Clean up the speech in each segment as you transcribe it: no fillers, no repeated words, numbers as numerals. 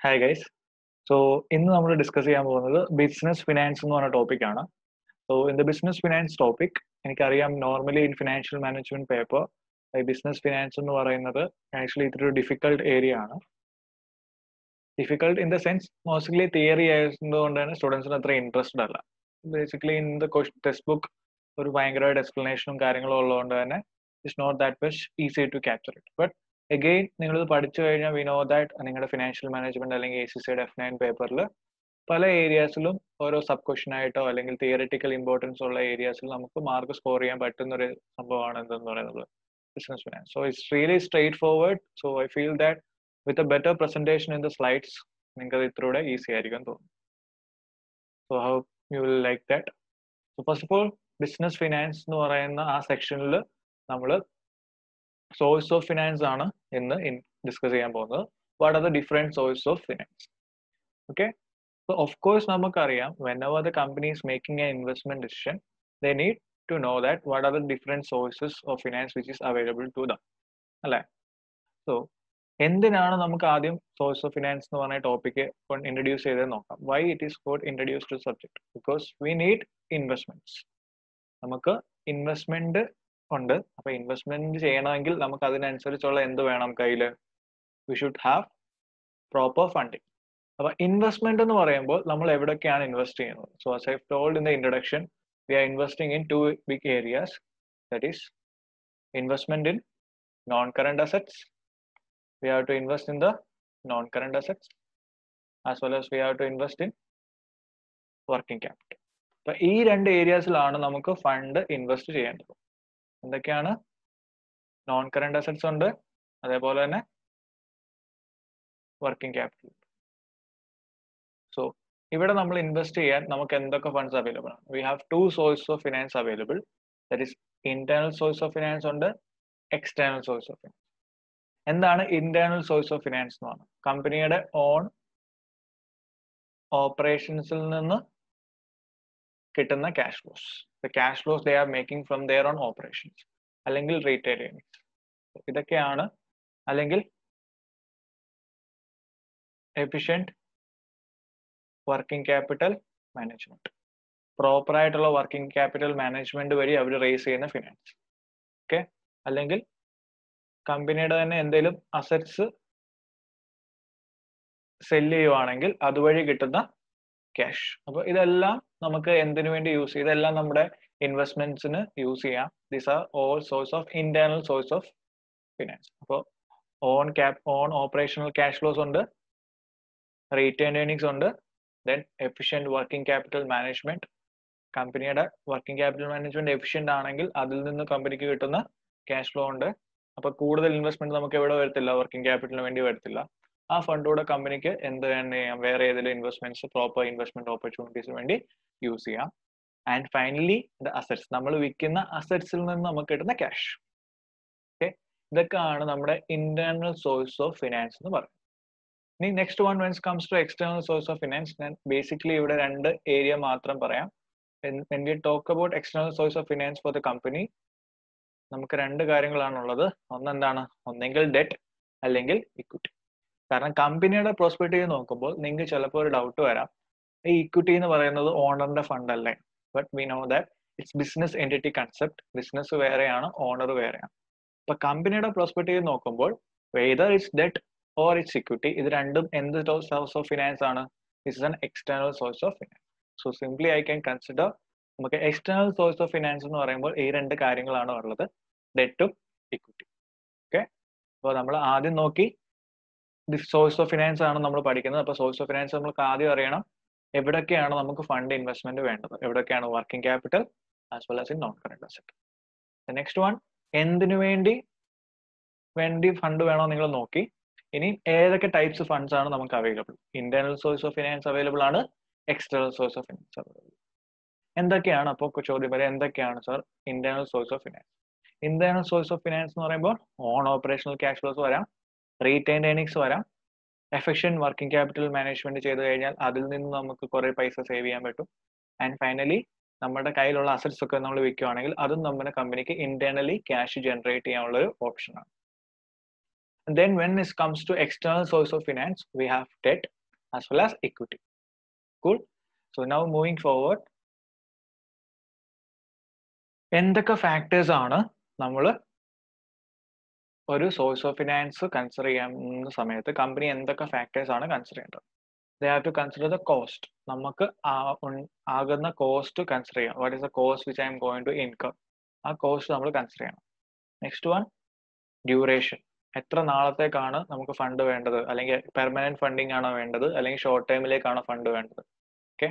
Hi guys. ഇന്ന് നമ്മൾ discuss ചെയ്യാൻ പോകുന്നത് ബിസിനസ് ഫിനാൻസ് എന്ന് പറഞ്ഞ ടോപ്പിക്കാണ്. In the business finance topic എനിക്കറിയാം normally in financial management paper business finance എന്ന് പറയുന്നത് ആക്ച്വലി ഇതൊരു ഡിഫിക്കൽട്ട് ഏരിയ ആണ്. Difficult in the sense mostly theory ആയതുകൊണ്ട് തന്നെ സ്റ്റുഡൻസിന് അത്ര ഇൻട്രസ്റ്റഡ് അല്ല. Basically in the text book ഒരു ഭയങ്കരമായിട്ട് എക്സ്പ്ലനേഷനും കാര്യങ്ങളും ഉള്ളതുകൊണ്ട് തന്നെ it's not that much easy to capture it. But again നിങ്ങളിത് പഠിച്ചു കഴിഞ്ഞാൽ വി നോ ദാറ്റ് നിങ്ങളുടെ ഫിനാൻഷ്യൽ മാനേജ്മെന്റ് അല്ലെങ്കിൽ ACCA F9 പേപ്പറിൽ പല ഏരിയാസിലും ഓരോ സബ് ക്വസ്റ്റൻ ആയിട്ടോ അല്ലെങ്കിൽ തിയറിറ്റിക്കൽ ഇമ്പോർട്ടൻസ് ഉള്ള ഏരിയാസിൽ നമുക്ക് മാർക്ക് സ്കോർ ചെയ്യാൻ പറ്റുന്ന ഒരു സംഭവമാണ് എന്തെന്ന് പറയുന്നത് business finance. So it's really straight forward. So I feel that with a better presentation in the slides നിങ്ങൾക്ക് അത് ഇത്രൂടെ ഈസി ആയിരിക്കും തോന്നുന്നു. So how you will like that. So first of all business finance എന്ന് പറയുന്ന ആ സെക്ഷനിൽ നമ്മൾ source of finance ആണ് ഇന്ന് ഡിസ്കസ് ചെയ്യാൻ പോകുന്നത്. What are the different source of finance? Okay, so of course namakariam whenever the company is making an investment decision they need to know that what are the different sources of finance which is available to them alle. So എന്തിനാണ് നമുക്ക് ആദ്യം source of finance എന്ന് പറഞ്ഞ topic introduce ചെയ്ത് നോക്കാം. Why it is got introduce to subject? Because we need investments. നമുക്ക് investment ഉണ്ട്. അപ്പൊ ഇൻവെസ്റ്റ്മെന്റ് ചെയ്യണമെങ്കിൽ നമുക്ക് അതിനനുസരിച്ചുള്ള എന്ത് വേണം കയ്യില്? We should have proper funding. അപ്പൊ ഇൻവെസ്റ്റ്മെന്റ് എന്ന് പറയുമ്പോൾ നമ്മൾ എവിടൊക്കെയാണ് ഇൻവെസ്റ്റ് ചെയ്യുന്നത്? So as I told in the introduction we are investing in two big areas. That is investment in non current assets. We have to invest in the non current assets as well as we have to invest in working capital. അപ്പൊ ഈ രണ്ട് ഏരിയാസിലാണ് നമുക്ക് fund invest ചെയ്യേണ്ടത്. എന്തൊക്കെയാണ്? Non current assets ഉണ്ട്, അതേപോലെ തന്നെ working capital. So ഇവിടെ നമ്മൾ ഇൻവെസ്റ്റ് ചെയ്യാൻ നമുക്ക് എന്തൊക്കെ ഫണ്ട്സ് അവൈലബിൾ ആണ്? We have to source of finance available. That is internal source of finance ഉണ്ട്, എക്സ്റ്റേണൽ സോഴ്സ് ഓഫ് ഫിനാൻസ്. എന്താണ് ഇന്റേണൽ സോഴ്സ് ഓഫ് ഫിനാൻസ് എന്ന് പറഞ്ഞാൽ? കമ്പനിയുടെ ഓൺ ഓപ്പറേഷൻസിൽ നിന്ന് കിട്ടുന്ന cash flows. The cash flows they are making from their own operations, അല്ലെങ്കിൽ retail earnings. ഇതൊക്കെയാണ്. അല്ലെങ്കിൽ efficient working capital management. Proper ആയിട്ടുള്ള വർക്കിംഗ് ക്യാപിറ്റൽ മാനേജ്മെന്റ് വഴി അവർ റേസ് ചെയ്യുന്ന ഫിനാൻസ്. ഓക്കെ, അല്ലെങ്കിൽ കമ്പനിയുടെ തന്നെ എന്തെങ്കിലും അസറ്റ്സ് സെല് ചെയ്യുവാണെങ്കിൽ അതുവഴി കിട്ടുന്ന ക്യാഷ്. അപ്പൊ ഇതെല്ലാം നമുക്ക് എന്തിനു വേണ്ടി യൂസ് ചെയ്യാം? ഇതെല്ലാം നമ്മുടെ ഇൻവെസ്റ്റ്മെന്റ്സിന് യൂസ് ചെയ്യാം. These are all source of internal source of finance. അപ്പോൾ ഓൺ ഓപ്പറേഷണൽ ക്യാഷ് ഫ്ലോസ് ഉണ്ട്, റീറ്റെയിൻ ഏർണിങ്സ് ഉണ്ട്, then efficient working capital management. കമ്പനിയുടെ വർക്കിംഗ് ക്യാപിറ്റൽ മാനേജ്മെന്റ് എഫിഷ്യന്റ് ആണെങ്കിൽ അതിൽ നിന്ന് കമ്പനിക്ക് കിട്ടുന്ന ക്യാഷ് ഫ്ലോ ഉണ്ട്. അപ്പൊ കൂടുതൽ ഇൻവെസ്റ്റ്മെന്റ് നമുക്ക് എവിടെ വരത്തില്ല? വർക്കിംഗ് ക്യാപിറ്റലിന് വേണ്ടി വരത്തില്ല. ആ ഫണ്ടോടെ കമ്പനിക്ക് എന്ത് തന്നെ ചെയ്യാം? വേറെ ഏതെങ്കിലും ഇൻവെസ്റ്റ്മെന്റ്സ്, പ്രോപ്പർ ഇൻവെസ്റ്റ്മെന്റ് ഓപ്പർച്യൂണിറ്റീസിന് വേണ്ടി യൂസ് ചെയ്യാം. ആൻഡ് ഫൈനലി ദ അസറ്റ്സ്, നമ്മൾ വിൽക്കുന്ന അസറ്റ്സിൽ നിന്ന് നമുക്ക് കിട്ടുന്ന ക്യാഷ്. ഓക്കെ, ഇതൊക്കെയാണ് നമ്മുടെ ഇന്റേണൽ സോഴ്സ് ഓഫ് ഫിനാൻസ് എന്ന് പറയുന്നത്. ഇനി next one when comes to external source of finance, ഞാൻ ബേസിക്കലി ഇവിടെ രണ്ട് ഏരിയ മാത്രം പറയാം. when we talk about external source of finance for the company, നമുക്ക് രണ്ട് കാര്യങ്ങളാണുള്ളത്. ഒന്നെന്താണ്? ഒന്നെങ്കിൽ ഡെറ്റ് അല്ലെങ്കിൽ ഇക്വിറ്റി. കാരണം കമ്പനിയുടെ പ്രോസ്പെക്റ്റീവ് നോക്കുമ്പോൾ നിങ്ങൾക്ക് ചിലപ്പോൾ ഒരു ഡൗട്ട് വരാം, ഈ ഇക്വിറ്റി എന്ന് പറയുന്നത് ഓണറിന്റെ ഫണ്ട് അല്ലേ? But we know that it's business entity concept. Business വേറെയാണ്, ഓണർ വേറെയാണ്. അപ്പൊ കമ്പനിയുടെ പ്രോസ്പെക്റ്റീവ് നോക്കുമ്പോൾ whether it's debt or it's equity, ഇത് രണ്ടും എന്ത് സോഴ്സ് ഓഫ് ഫിനാൻസ് ആണ്? This is an external source of finance. So simply I can consider നമുക്ക് എക്സ്റ്റേണൽ സോഴ്സ് ഓഫ് ഫിനാൻസ് എന്ന് പറയുമ്പോൾ ഈ രണ്ട് കാര്യങ്ങളാണ് ഉള്ളത്, ഡെറ്റും ഇക്വിറ്റി. ഓക്കെ, അപ്പോൾ നമ്മൾ ആദ്യം നോക്കി സോഴ്സ് ഓഫ് ഫിനാൻസ് ആണ് നമ്മൾ പഠിക്കുന്നത്. അപ്പോൾ സോഴ്സ് ഓഫ് ഫിനാൻസ് നമുക്ക് ആദ്യം അറിയണം എവിടൊക്കെയാണ് നമുക്ക് ഫണ്ട് ഇൻവെസ്റ്റ്മെന്റ് വേണ്ടത്, എവിടൊക്കെയാണ് working capital as well as in non current asset. Next one, എന്തിനു വേണ്ടി ഫണ്ട് വേണോ നിങ്ങൾ നോക്കി. ഇനി ഏതൊക്കെ ടൈപ്സ് ഫണ്ട്സ് ആണ് നമുക്ക് available? Internal source of finance available ആണ്, external source of finance available. എന്തൊക്കെയാണ്? അപ്പോൾ ചോദ്യം വരെ എന്തൊക്കെയാണ് sir internal source of finance? Internal source of finance എന്ന് പറയുമ്പോൾ ഓൺ ഓപ്പറേഷണൽ ക്യാഷ് ഫ്ലോസ് വരാം, റീറ്റെയിൻ ഏർണിങ്സ് വരാം, എഫിഷ്യന്റ് വർക്കിംഗ് ക്യാപിറ്റൽ മാനേജ്മെന്റ് ചെയ്ത് കഴിഞ്ഞാൽ അതിൽ നിന്ന് നമുക്ക് കുറെ പൈസ സേവ് ചെയ്യാൻ പറ്റും. ആൻഡ് ഫൈനലി നമ്മുടെ കയ്യിലുള്ള അസറ്റ്സ് ഒക്കെ നമ്മൾ വിൽക്കുകയാണെങ്കിൽ അതും നമ്മുടെ കമ്പനിക്ക് ഇന്റേണലി ക്യാഷ് ജനറേറ്റ് ചെയ്യാനുള്ള ഒരു ഓപ്ഷനാണ്. Then when it comes to external source of finance, we have debt as well as equity. Cool. So now moving forward, എന്തൊക്കെ ഫാക്ടേഴ്സ് ആണ് നമ്മൾ ഒരു സോഴ്സ് ഓഫ് ഫിനാൻസ് കൺസിഡർ ചെയ്യുന്ന സമയത്ത് കമ്പനി എന്തൊക്കെ ഫാക്ടേഴ്സ് ആണ് കൺസിഡർ ചെയ്യേണ്ടത്? They have to consider the cost. നമുക്ക് ആകുന്ന കോസ്റ്റ് കൺസിഡർ ചെയ്യാം. What is the cost which I am going to income? ആ കോസ്റ്റ് നമ്മൾ കൺസിഡർ ചെയ്യണം. Next one, duration. എത്ര നാളത്തേക്കാണ് നമുക്ക് ഫണ്ട് വേണ്ടത്? അല്ലെങ്കിൽ പെർമനന്റ് ഫണ്ടിങ് ആണോ വേണ്ടത്, അല്ലെങ്കിൽ ഷോർട്ട് ടൈമിലേക്കാണോ ഫണ്ട് വേണ്ടത്? Okay.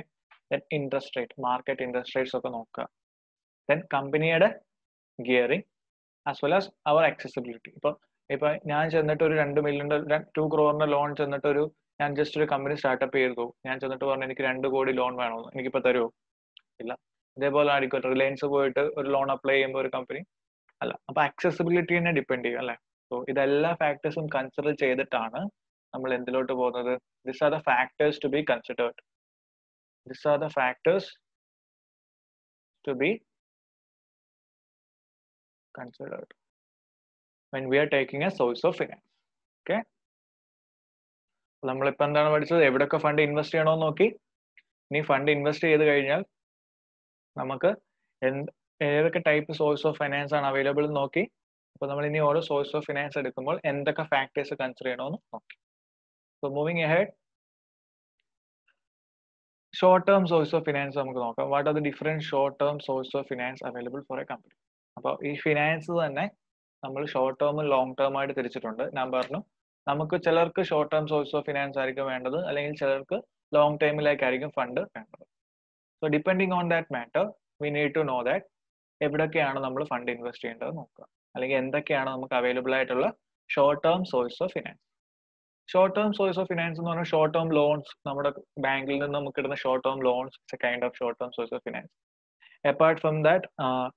Then interest rate, market interest rates ഒക്കെ നോക്കുക. ദെൻ കമ്പനിയുടെ gearing as well as our accessibility. ഇപ്പൊ ഞാൻ ചെന്നിട്ട് ഒരു 2 മില്യന്റെ 2 crore ലോൺ ചെന്നിട്ട് ഞാൻ ജസ്റ്റ് ഒരു കമ്പനി സ്റ്റാർട്ടപ്പ് ചെയ്തു, ഞാൻ ചെന്നിട്ട് പറഞ്ഞു എനിക്ക് 2 കോടി ലോൺ വേണമെന്ന്, എനിക്കിപ്പോ തരുമോ? ഇല്ല. ഇതേപോലെ ആയിരിക്കും റിലയൻസ് പോയിട്ട് ഒരു ലോൺ അപ്ലൈ ചെയ്യുമ്പോൾ ഒരു കമ്പനി അല്ല. അപ്പൊ ആക്സസിബിലിറ്റിനെ ഡിപ്പെൻഡ് ചെയ്യും അല്ലെ. സോ ഇതെല്ലാ ഫാക്ടേഴ്സും കൺസിഡർ ചെയ്തിട്ടാണ് നമ്മൾ എന്തിലോട്ട് പോകുന്നത്? This are the factors to be considered. This are the factors to be considered when we are taking a source of finance. Okay. നമ്മളിപ്പോ എന്താണ് പഠിച്ചത്? എവിടെയൊക്കെ ഫണ്ട് ഇൻവെസ്റ്റ് ചെയ്യണമെന്ന് നോക്കി. ഇനി ഫണ്ട് ഇൻവെസ്റ്റ് ചെയ്ത് കഴിഞ്ഞാൽ നമുക്ക് ഏതൊക്കെ ടൈപ്പ് സോഴ്സ് ഓഫ് ഫൈനാൻസ് ആണ് അവൈലബിൾ എന്ന് നോക്കി. അപ്പൊ നമ്മൾ ഇനി ഓരോ സോഴ്സ് ഓഫ് ഫിനാൻസ് എടുക്കുമ്പോൾ എന്തൊക്കെ ഫാക്ടേഴ്സ് കൺസിഡർ ചെയ്യണമെന്ന് നോക്കി. So moving ahead, short term source of finance നമുക്ക് നോക്കാം. What are the different short term source of finance available for A company? അപ്പോൾ ഈ ഫിനാൻസ് തന്നെ നമ്മൾ ഷോർട്ട് ടേമും ലോങ് ടേം ആയിട്ട് തിരിച്ചിട്ടുണ്ട്. ഞാൻ പറഞ്ഞു നമുക്ക് ചിലർക്ക് short term source of finance ആയിരിക്കും വേണ്ടത്, അല്ലെങ്കിൽ ചിലർക്ക് ലോങ് ടൈമിലേക്കായിരിക്കും ഫണ്ട് വേണ്ടത്. So depending on that matter we need to know that എവിടൊക്കെയാണ് നമ്മൾ ഫണ്ട് ഇൻവെസ്റ്റ് ചെയ്യേണ്ടത് നോക്കുക, അല്ലെങ്കിൽ എന്തൊക്കെയാണ് നമുക്ക് അവൈലബിൾ ആയിട്ടുള്ള short term source of finance. Short term source of finance എന്ന് പറഞ്ഞാൽ ഷോർട്ട് ടേം ലോൺസ്, നമ്മുടെ ബാങ്കിൽ നിന്ന് നമുക്ക് കിട്ടുന്ന short term loans it's a kind of short term source of finance. Apart from that,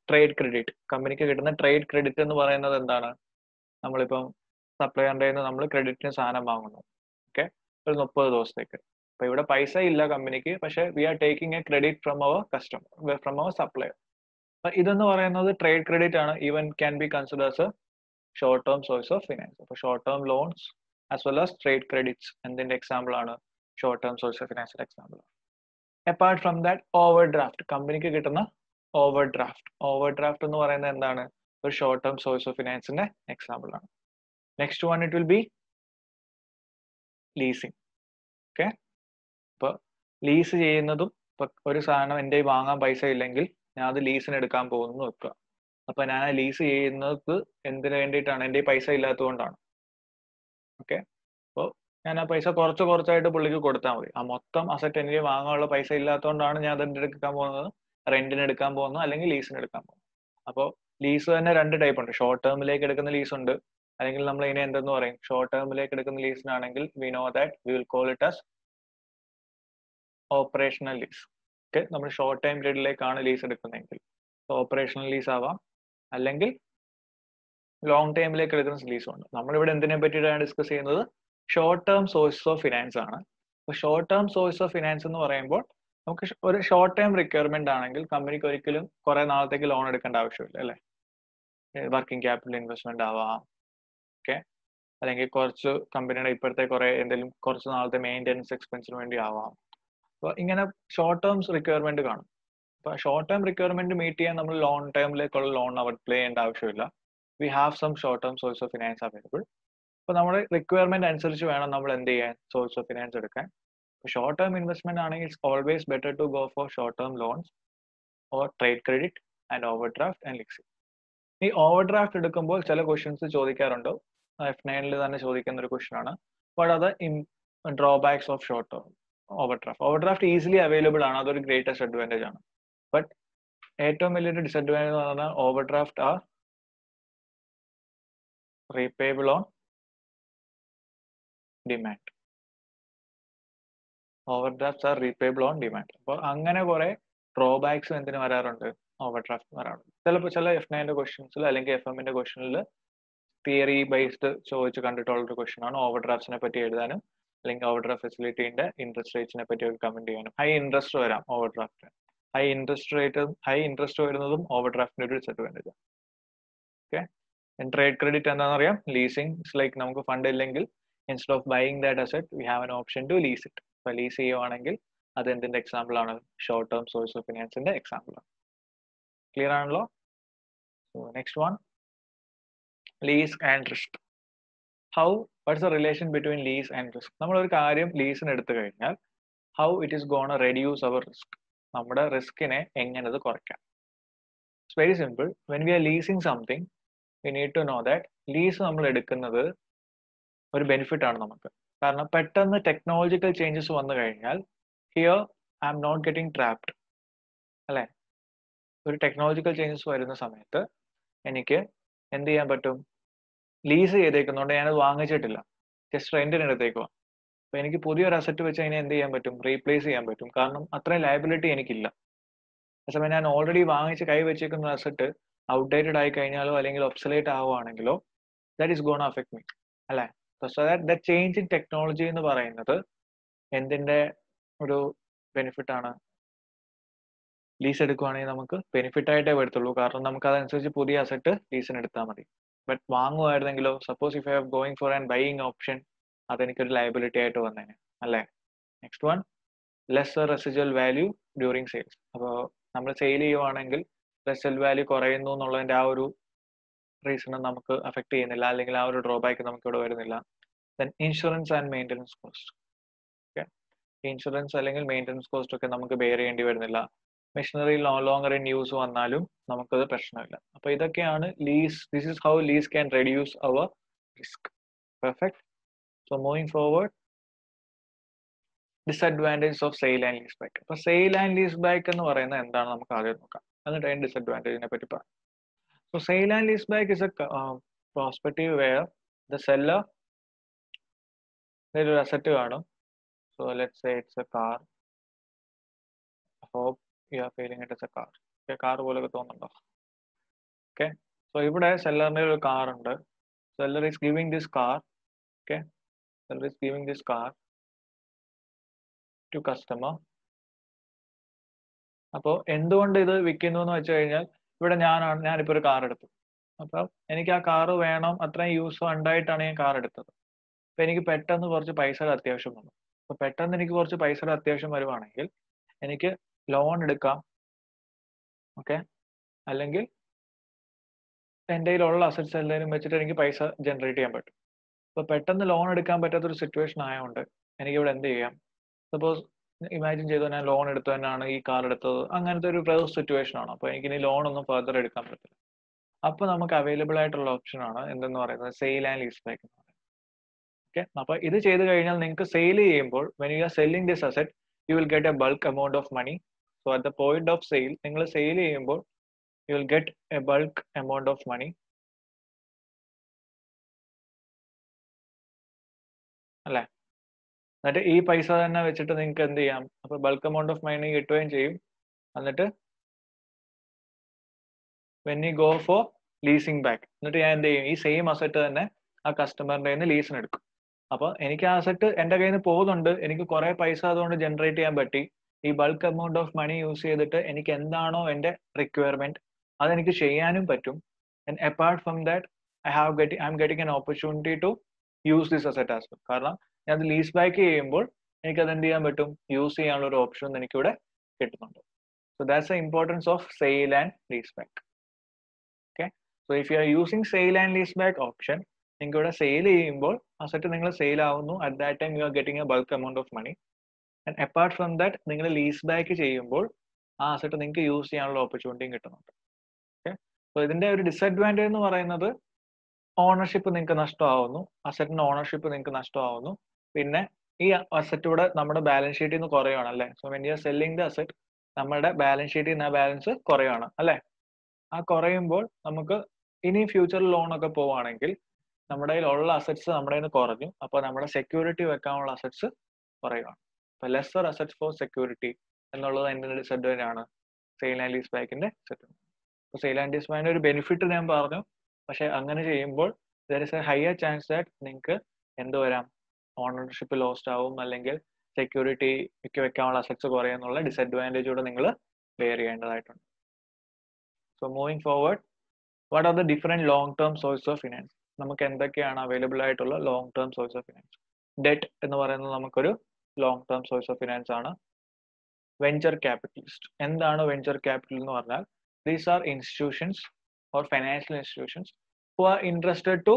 trade credit, കമ്പനിക്ക് കിട്ടുന്ന ട്രേഡ് ക്രെഡിറ്റ് എന്ന് പറയുന്നത് എന്താണ്? നമ്മളിപ്പം സപ്ലയറിന്റെ നിന്ന് നമ്മൾ ക്രെഡിറ്റിന് സാധനം വാങ്ങുന്നു, ഓക്കെ, ഒരു 30 ദിവസത്തേക്ക്. അപ്പൊ ഇവിടെ പൈസ ഇല്ല കമ്പനിക്ക്, പക്ഷെ we are taking a credit from our customer, from our supplier. ഇതെന്ന് പറയുന്നത് ട്രേഡ് ക്രെഡിറ്റ് ആണ്. Even can be considers a short term source of finance. അപ്പൊ short term loans as well as trade credits എന്തിന്റെ example ആണ്? Short term source of ഫിനാൻസിന്റെ example ആണ്. Apart from that, overdraft, കമ്പനിക്ക് കിട്ടുന്ന over draft. Over draft എന്ന് പറയുന്നത് എന്താണ്? ഒരു ഷോർട്ട് ടേം സോഴ്സ് ഓഫ് ഫിനാൻസിന്റെ എക്സാമ്പിൾ ആണ്. Next one it will be leasing. Okay. ഇപ്പൊ ലീസ് ചെയ്യുന്നതും, ഇപ്പൊ ഒരു സാധനം എൻ്റെ വാങ്ങാൻ പൈസ ഇല്ലെങ്കിൽ ഞാൻ അത് ലീസിന് എടുക്കാൻ പോകുന്നു വെക്കുക. അപ്പൊ ഞാൻ ആ ലീസ് ചെയ്യുന്നത് എന്തിനു വേണ്ടിയിട്ടാണ്? എൻ്റെ പൈസ ഇല്ലാത്തതുകൊണ്ടാണ്. ഓക്കെ. അപ്പോൾ ഞാൻ ആ പൈസ കുറച്ചായിട്ട് പുള്ളിക്ക് കൊടുത്താൽ മതി. ആ മൊത്തം അസറ്റ് എനിക്ക് വാങ്ങാനുള്ള പൈസ ഇല്ലാത്തതുകൊണ്ടാണ് ഞാൻ അത് എടുക്കാൻ പോകുന്നത്, റെന്റിന് എടുക്കാൻ പോകുന്നു അല്ലെങ്കിൽ ലീസിന് എടുക്കാൻ പോകുന്നു. അപ്പോൾ ലീസ് തന്നെ 2 ടൈപ്പ് ഉണ്ട്. ഷോർട്ട് ടേമിലേക്ക് എടുക്കുന്ന ലീസ് ഉണ്ട്, അല്ലെങ്കിൽ നമ്മൾ ഇതിനെ എന്തെന്ന് പറയും? ഷോർട്ട് ടേമിലേക്ക് എടുക്കുന്ന ലീസിനാണെങ്കിൽ we know that we will call it as operational lease. Okay. നമ്മൾ ഷോർട്ട് ടൈം പീരീഡിലേക്കാണ് ലീസ് എടുക്കുന്നതെങ്കിൽ ഓപ്പറേഷണൽ ലീസ് ആവാം, അല്ലെങ്കിൽ ലോങ് ടൈമിലേക്ക് എടുക്കുന്ന ലീസും ഉണ്ട്. നമ്മളിവിടെ എന്തിനെ പറ്റിയിട്ടാണ് ഡിസ്കസ് ചെയ്യുന്നത്? Short term source of finance ആണ്. അപ്പോൾ short term source of finance എന്ന് പറയുമ്പോൾ നമുക്ക് ഒരു ഷോർട്ട് ടൈം റിക്വയർമെന്റ് ആണെങ്കിൽ കമ്പനിക്ക് ഒരിക്കലും കുറെ നാളത്തേക്ക് ലോൺ എടുക്കേണ്ട ആവശ്യമില്ല അല്ലെ. വർക്കിംഗ് ക്യാപിറ്റൽ ഇൻവെസ്റ്റ്മെന്റ് ആവാം, ഓക്കെ, അല്ലെങ്കിൽ കുറച്ച് കമ്പനിയുടെ ഇപ്പോഴത്തെ എന്തെങ്കിലും കുറച്ച് നാളത്തെ മെയിൻ്റെനൻസ് എക്സ്പെൻസിന് വേണ്ടി ആവാം. അപ്പോൾ ഇങ്ങനെ ഷോർട്ട് ടേംസ് റിക്വയർമെന്റ് കാണും. അപ്പൊ ഷോർട്ട് ടേം റിക്വയർമെന്റ് മീറ്റ് ചെയ്യാൻ നമ്മൾ ലോങ് ടൈമിലേക്കുള്ള ലോൺ അപ്ലൈ ചെയ്യേണ്ട ആവശ്യമില്ല. We have some short term source of finance available. അപ്പൊ നമ്മുടെ റിക്വയർമെന്റ് അനുസരിച്ച് വേണം നമ്മൾ എന്ത് ചെയ്യാൻ? സോഴ്സ് ഓഫ് ഫിനാൻസ് എടുക്കാൻ. ഷോർട്ട് ടേം ഇൻവെസ്റ്റ്മെന്റ് ആണെങ്കിൽ it's always better to go for short term loans or trade credit and overdraft and leasing. ഈ ഓവർ ഡ്രാഫ്റ്റ് എടുക്കുമ്പോൾ ചില ക്വസ്റ്റ്യൻസ് ചോദിക്കാറുണ്ട്. F9 തന്നെ ചോദിക്കുന്ന ഒരു ക്വസ്റ്റ്യൻ ആണ്, what are the drawbacks of short term over draft? Over draft easily available ആണ്, അതൊരു ഗ്രേറ്റസ്റ്റ് അഡ്വാൻറ്റേജ് ആണ്. ബട്ട് ഏറ്റവും വലിയൊരു ഡിസഡ്വാൻറ്റേജ് എന്ന് പറഞ്ഞാൽ overdraft are repayable on demand. Overdrafts are repayable on demand. അപ്പോൾ അങ്ങനെ കുറെ ഡ്രോബാക്സ് എന്തിനു വരാറുണ്ട്? ഓവർ ഡ്രാഫ്റ്റ് വരാറുണ്ട്. ചിലപ്പോൾ ചില F9 ക്വസ്റ്റ്യൻസിൽ അല്ലെങ്കിൽ FM ക്വസ്റ്റ്യനിൽ തിയറി ബേസ്ഡ് ചോദിച്ച് കണ്ടിട്ടുള്ള ഒരു ക്വസ്റ്റ്യൻ ആണ് ഓവർ ഡ്രാഫ്റ്റ്സിനെ പറ്റി എഴുതാനും, അല്ലെങ്കിൽ ഓവർ ഡ്രാഫ്റ്റ് ഫെസിലിറ്റിന്റെ ഇൻട്രസ്റ്റ് റേറ്റ്സിനെ പറ്റി ഒക്കെ കമന്റ് ചെയ്യാനും. ഹൈ ഇൻട്രസ്റ്റ് വരാം ഓവർ ഡ്രാഫ്റ്റ്. ഹൈ ഇൻട്രസ്റ്റ് വരുന്നതും ഓവർ ഡ്രാഫ്റ്റിന്റെ ഒരു ഡിസഡ്വാൻറ്റേജ്. ഓക്കെ. ട്രേഡ് ക്രെഡിറ്റ് എന്താണെന്നറിയാം? ലീസിംഗ്. ഇറ്റ്സ് ലൈക്ക് നമുക്ക് ഫണ്ട് ഇല്ലെങ്കിൽ instead of buying that asset we have an option to lease it. ഇപ്പൊ ലീസ് ചെയ്യുവാണെങ്കിൽ അത് എന്തിന്റെ എക്സാമ്പിൾ ആണ്? ഷോർട്ട് ടേം സോഴ്സ് ഓഫ് ഫിനാൻസിന്റെ എക്സാമ്പിൾ ആണ്. ക്ലിയർ ആണല്ലോ? So next one, lease and risk. What's the relation between lease and risk? നമ്മൾ ഒരു കാര്യം ലീസിന് എടുത്തു കഴിഞ്ഞാൽ how it is gonna reduce our risk, നമ്മുടെ റിസ്കിനെ എങ്ങനെ അത് കുറയ്ക്കാം. It's very simple. When we are leasing something we need to know that lease നമ്മൾ എടുക്കുന്നത് ഒരു ബെനിഫിറ്റ് ആണ് നമുക്ക്. കാരണം പെട്ടെന്ന് ടെക്നോളജിക്കൽ ചേഞ്ചസ് വന്നു കഴിഞ്ഞാൽ here I am not getting trapped അല്ലെ. ഒരു ടെക്നോളജിക്കൽ ചേഞ്ചസ് വരുന്ന സമയത്ത് എനിക്ക് എന്ത് ചെയ്യാൻ പറ്റും? ലീസ് ചെയ്തേക്കുന്നതുകൊണ്ട് ഞാനത് വാങ്ങിച്ചിട്ടില്ല, ജസ്റ്റ് റെന്റിന് എടുത്തേക്കുക. അപ്പൊ എനിക്ക് പുതിയൊരു അസറ്റ് വെച്ച് അതിനെ എന്ത് ചെയ്യാൻ പറ്റും? റീപ്ലേസ് ചെയ്യാൻ പറ്റും. കാരണം അത്രയും ലയബിലിറ്റി എനിക്കില്ല. അതേസമയം ഞാൻ ഓൾറെഡി വാങ്ങിച്ച് കൈ വെച്ചേക്കുന്ന അസറ്റ് ഔട്ട്ഡേറ്റഡ് ആയി കഴിഞ്ഞാലോ അല്ലെങ്കിൽ ഒബ്സലേറ്റ് ആവുകയാണെങ്കിലോ that is gone affect me അല്ലെ. So that change in technology എന്ന് പറയുന്നത് എന്തിന്റെ ഒരു ബെനിഫിറ്റ് ആണ്? ലീസ് എടുക്കുവാണെങ്കിൽ നമുക്ക് ബെനിഫിറ്റ് ആയിട്ടേ വരത്തുള്ളൂ. കാരണം നമുക്ക് അതനുസരിച്ച് പുതിയ അസറ്റ് ലീസിന് എടുത്താൽ മതി. ബട്ട് വാങ്ങുമായിരുന്നെങ്കിലോ, suppose if I am going for an buying option, അതെനിക്കൊരു ലയബിലിറ്റി ആയിട്ട് വന്നേനെ അല്ലേ. Next one, lesser residual value during sales. അപ്പോൾ നമ്മൾ സെയിൽ ചെയ്യുവാണെങ്കിൽ റെസിജ്വൽ വാല്യൂ കുറയുന്നു എന്നുള്ളതിന്റെ ആ ഒരു റീസണും നമുക്ക് അഫക്ട് ചെയ്യുന്നില്ല, അല്ലെങ്കിൽ ആ ഒരു ഡ്രോബാക്ക് നമുക്ക് ഇവിടെ വരുന്നില്ല. Then insurance and maintenance cost. Okay, insurance അല്ലെങ്കിൽ മെയിൻ്റനൻസ് കോസ്റ്റ് ഒക്കെ നമുക്ക് ബെയർ ചെയ്യേണ്ടി വരുന്നില്ല. Machinery no longer in use വന്നാലും നമുക്കത് പ്രശ്നമില്ല. അപ്പൊ ഇതൊക്കെയാണ് lease. This is how lease can reduce our risk. Perfect. So moving forward, disadvantage of sale and lease back. അപ്പൊ സെയിൽ ആൻഡ് ലീസ് ബാക്ക് എന്ന് പറയുന്നത് എന്താണ് നമുക്ക് ആദ്യം നോക്കാം, എന്നിട്ട് അതിന്റെ ഡിസഡ്വാൻറ്റേജിനെ പറ്റി പറയാം. So sale and lease back is a prospective where the seller ഒരു അസറ്റ് കാണും. So let's say it's a car. Hope you are feeling it is a car. Car പോലൊക്കെ തോന്നുന്നുണ്ടോ? ഓക്കെ, സോ ഇവിടെ സെല്ലറിന്റെ ഒരു കാർ ഉണ്ട്. Seller is giving this car. Okay, seller is giving this car to customer. അപ്പോൾ എന്തുകൊണ്ട് ഇത് വിൽക്കുന്നു എന്ന് വെച്ച് കഴിഞ്ഞാൽ ഇവിടെ ഞാനിപ്പോൾ ഒരു കാർ എടുത്തു. അപ്പം എനിക്ക് ആ കാർ വേണം, അത്രയും യൂസ് ഉണ്ടായിട്ടാണ് ഞാൻ കാർ എടുത്തത്. അപ്പൊ എനിക്ക് പെട്ടെന്ന് കുറച്ച് പൈസയുടെ അത്യാവശ്യം വന്നു. അപ്പൊ പെട്ടെന്ന് എനിക്ക് കുറച്ച് പൈസയുടെ അത്യാവശ്യം വരുവാണെങ്കിൽ എനിക്ക് ലോൺ എടുക്കാം. ഓക്കെ, അല്ലെങ്കിൽ എൻ്റെ കയ്യിലുള്ള അസറ്റ്സ് എല്ലാവരും വെച്ചിട്ട് എനിക്ക് പൈസ ജനറേറ്റ് ചെയ്യാൻ പറ്റും. അപ്പൊ പെട്ടെന്ന് ലോൺ എടുക്കാൻ പറ്റാത്തൊരു സിറ്റുവേഷൻ ആയതുകൊണ്ട് എനിക്കിവിടെ എന്ത് ചെയ്യാം? സപ്പോസ് ഇമാജിൻ ചെയ്തോ, ഞാൻ ലോൺ എടുത്തു തന്നെയാണ് ഈ കാർ എടുത്തത്, അങ്ങനത്തെ ഒരു ക്ലോസ് സിറ്റുവേഷൻ ആണ്. അപ്പൊ എനിക്ക് ഇനി ലോൺ ഒന്നും ഫർദർ എടുക്കാൻ പറ്റില്ല. അപ്പൊ നമുക്ക് അവൈലബിൾ ആയിട്ടുള്ള ഓപ്ഷൻ ആണ് എന്തെന്ന് പറയുന്നത്? സെയിൽ ആൻഡ് ലീസ് ബാക്ക് എന്ന് പറയുന്നത്. ഓക്കെ, അപ്പൊ ഇത് ചെയ്ത് കഴിഞ്ഞാൽ നിങ്ങൾക്ക് സെയിൽ ചെയ്യുമ്പോൾ when you are selling this asset you will get a bulk amount of money. So at the point of sale നിങ്ങൾ സെയിൽ ചെയ്യുമ്പോൾ you will get a bulk amount of money അല്ലേ. എന്നിട്ട് ഈ പൈസ തന്നെ വെച്ചിട്ട് നിങ്ങൾക്ക് എന്ത് ചെയ്യാം? അപ്പൊ ബൾക്ക് എമൗണ്ട് ഓഫ് മണി കിട്ടുകയും ചെയ്യും. എന്നിട്ട് when you go for leasing back, എന്നിട്ട് ഞാൻ എന്ത് ചെയ്യും? ഈ സെയിം അസറ്റ് തന്നെ ആ കസ്റ്റമറിന്റെ കയ്യിൽ നിന്ന് ലീസിന് എടുക്കും. അപ്പൊ എനിക്ക് ആ അസറ്റ് എന്റെ കയ്യിൽ നിന്ന് പോകുന്നുണ്ട്, എനിക്ക് കുറെ പൈസ അതുകൊണ്ട് ജനറേറ്റ് ചെയ്യാൻ പറ്റി. ഈ bulk amount of money use ചെയ്തിട്ട് എനിക്ക് എന്താണോ എന്റെ റിക്വയർമെന്റ് അതെനിക്ക് ചെയ്യാനും പറ്റും. And apart from that I am getting an opportunity to use this asset as well. കാരണം ഞാൻ അത് ലീസ് ബാക്ക് ചെയ്യുമ്പോൾ എനിക്ക് അത് എന്ത് ചെയ്യാൻ പറ്റും? യൂസ് ചെയ്യാനുള്ള ഒരു ഓപ്ഷൻ എനിക്കിവിടെ കിട്ടുന്നുണ്ട്. So that's the importance of sale and lease back. Okay, so if you are using sale and lease back option, നിങ്ങൾക്ക് ഇവിടെ സെയിൽ ചെയ്യുമ്പോൾ അസറ്റ് നിങ്ങൾ സെയിൽ ആവുന്നു. At that time you are getting a bulk amount of money. And apart from that നിങ്ങൾ lease back ചെയ്യുമ്പോൾ ആ asset നിങ്ങൾക്ക് use ചെയ്യാനുള്ള ഓപ്പർച്യൂണിറ്റിയും കിട്ടുന്നുണ്ട്. ഓക്കെ, സോ ഇതിന്റെ ഒരു ഡിസഡ്വാൻറ്റേജ് എന്ന് പറയുന്നത് ഓണർഷിപ്പ് നിങ്ങൾക്ക് നഷ്ടമാവുന്നു, അസറ്റിന്റെ ഓണർഷിപ്പ് നിങ്ങൾക്ക് നഷ്ടമാവുന്നു. പിന്നെ ഈ അസറ്റ് ഇവിടെ നമ്മുടെ ബാലൻസ് ഷീറ്റിൽ നിന്ന് കുറയുകയാണ് അല്ലേ. So when you are selling the asset നമ്മുടെ ബാലൻസ് ഷീറ്റിൽ നിന്ന് ആ ബാലൻസ് കുറയുകയാണ് അല്ലേ. ആ കുറയുമ്പോൾ നമുക്ക് ഇനി ഫ്യൂച്ചറിൽ ലോൺ ഒക്കെ പോവുകയാണെങ്കിൽ നമ്മുടെ കയ്യിലുള്ള അസറ്റ്സ് നമ്മുടെ കയ്യിൽ നിന്ന് കുറഞ്ഞു. അപ്പോൾ നമ്മുടെ സെക്യൂരിറ്റി വെക്കാനുള്ള അസറ്റ്സ് കുറയുകയാണ്. അപ്പൊ ലെസ്സർ അസറ്റ്സ് ഫോർ സെക്യൂരിറ്റി എന്നുള്ളത് അതിന്റെ ഡിസഡ്വാൻറ്റേജ് ആണ് സെയിൽ ആൻഡ് ലീസ് ബാക്കിന്റെ സെറ്റ്. അപ്പോൾ സെയിൽ ആൻഡ് ലീസ് ബാക്കിന്റെ ഒരു ബെനിഫിറ്റ് ഞാൻ പറഞ്ഞു. പക്ഷെ അങ്ങനെ ചെയ്യുമ്പോൾ there is A higher chance that നിങ്ങൾക്ക് എന്ത് വരാം? ഓണർഷിപ്പ് ലോസ്റ്റ് ആവും, അല്ലെങ്കിൽ സെക്യൂരിറ്റി വെക്കാനുള്ള അസറ്റ്സ് കുറയുന്നുള്ള ഡിസഡ്വാൻറ്റേജ് കൂടെ നിങ്ങൾ ബെയർ ചെയ്യേണ്ടതായിട്ടുണ്ട്. So moving forward, what are the different long term source of finance? നമുക്ക് എന്തൊക്കെയാണ് അവൈലബിൾ ആയിട്ടുള്ള long term source of finance? Debt എന്ന് പറയുന്നത് നമുക്കൊരു long term source of finance ആണ്. Venture capitalist. എന്താണ് വെഞ്ചർ ക്യാപിറ്റൽ എന്ന് പറഞ്ഞാൽ these are institutions or financial institutions who are interested to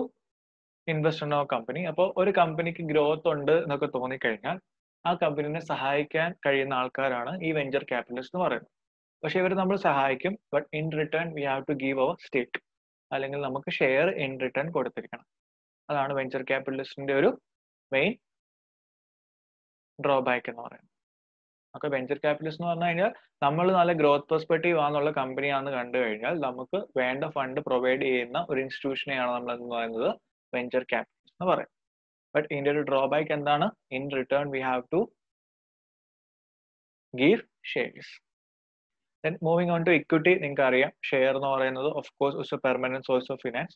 invest in our company. അപ്പോൾ ഒരു കമ്പനിക്ക് ഗ്രോത്ത് ഉണ്ട് എന്നൊക്കെ തോന്നിക്കഴിഞ്ഞാൽ ആ കമ്പനിനെ സഹായിക്കാൻ കഴിയുന്ന ആൾക്കാരാണ് ഈ വെഞ്ചർ ക്യാപിറ്റലിസ്റ്റ് എന്ന് പറയുന്നത്. പക്ഷെ ഇവർ നമ്മൾ സഹായിക്കും, but in return we have to give our stake, അല്ലെങ്കിൽ നമുക്ക് ഷെയർ ഇൻ റിട്ടേൺ കൊടുത്തിരിക്കണം. അതാണ് വെഞ്ചർ ക്യാപിറ്റലിസ്റ്റിന്റെ ഒരു മെയിൻ ഡ്രോബാക്ക് എന്ന് പറയുന്നത്. ഒക്കെ വെഞ്ചർ ക്യാപിറ്റലിസ്റ്റ് എന്ന് പറഞ്ഞു കഴിഞ്ഞാൽ നമ്മൾ നല്ല ഗ്രോത്ത് പെർസ്പെക്റ്റീവ് ആണെന്നുള്ള കമ്പനിയാണെന്ന് കണ്ടു കഴിഞ്ഞാൽ നമുക്ക് വേണ്ട ഫണ്ട് പ്രൊവൈഡ് ചെയ്യുന്ന ഒരു ഇൻസ്റ്റിറ്റ്യൂഷനെയാണ് നമ്മൾ എന്ന് പറയുന്നത് വെഞ്ചർ ക്യാപിറ്റലിസ്റ്റ് എന്ന് പറയും. ബട്ട് ഇതിന്റെ ഒരു ഡ്രോബാക്ക് എന്താണ്? In return we have to give shares. Then moving on to equity, നിങ്ങൾക്ക് അറിയാം ഷെയർ എന്ന് പറയുന്നത് of course is A permanent source of finance.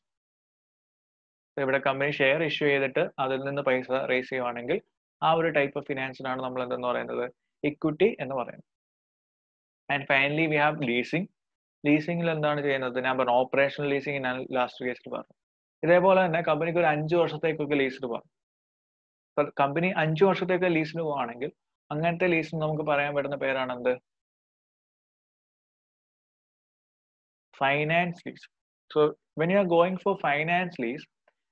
ഇവിടെ കമ്പനി ഷെയർ ഇഷ്യൂ ചെയ്തിട്ട് അതിൽ നിന്ന് പൈസ റേസ് ചെയ്യുവാണെങ്കിൽ ആ ഒരു ടൈപ്പ് ഓഫ് ഫിനാൻസിനാണ് നമ്മൾ എന്തെന്ന് പറയുന്നത് ഇക്വിറ്റി എന്ന് പറയുന്നത്. And finally we have leasing. ലീസിംഗിൽ എന്താണ് ചെയ്യുന്നത്? ഞാൻ പറഞ്ഞു ഓപ്പറേഷണൽ ലീസിംഗ് ഞാൻ ലാസ്റ്റ് കേസിൽ പറഞ്ഞു. ഇതേപോലെ തന്നെ കമ്പനിക്ക് ഒരു 5 വർഷത്തേക്കൊക്കെ ലീസിന് പോകാം. കമ്പനി 5 വർഷത്തേക്ക് ലീസിന് പോവുകയാണെങ്കിൽ അങ്ങനത്തെ ലീസിന് നമുക്ക് പറയാൻ പറ്റുന്ന പേരാണ് എന്ത്? Finance lease. So when you are going four finance lease,